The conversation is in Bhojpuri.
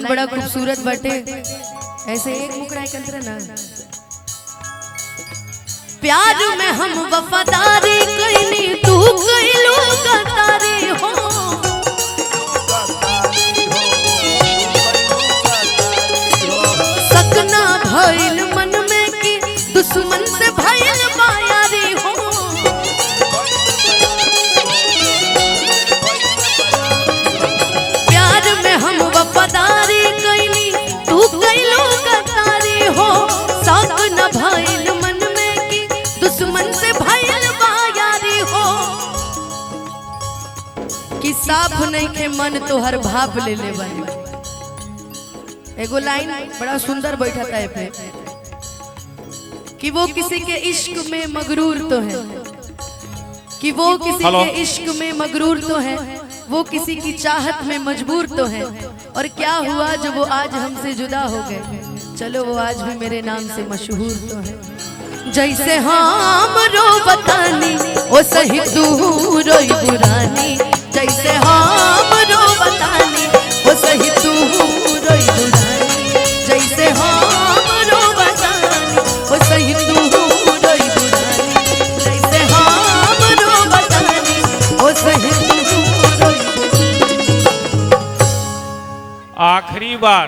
बड़ा खूबसूरत बाटे। ऐसे एक मुकड़ा एक अंतरा ना। प्यार में हम वफादारी कइनी तू कइलू गद्दारी हो। सकना भइल मन में कि दुश्मन से भइल बायारी हो। प्यार में हम वफादारी कइनी तू कइलू गद्दारी हो। सकना भइल मन में कि दुश्मन से भइल बायारी हो। कि साफ नहीं के मन तो हर भाप ले ले वाली। एगो लाइन बड़ा सुंदर बैठा था पे कि वो किसी के इश्क में मगरूर तो है, कि वो किसी के इश्क में मगरूर तो है, वो किसी की चाहत में मजबूर तो है। और क्या हुआ जो वो आज हमसे जुदा हो गए, चलो वो आज भी मेरे नाम से मशहूर तो है। जैसे हम रो बतानी ओ सही तू रोई पुरानी। जैसे हम रो बतानी ओ सही तू रोई पुरानी। जैसे हम रो बतानी ओ सही तू रोई पुरानी। जैसे हम रो बतानी ओ सही तू रोई पुरानी। आखिरी बार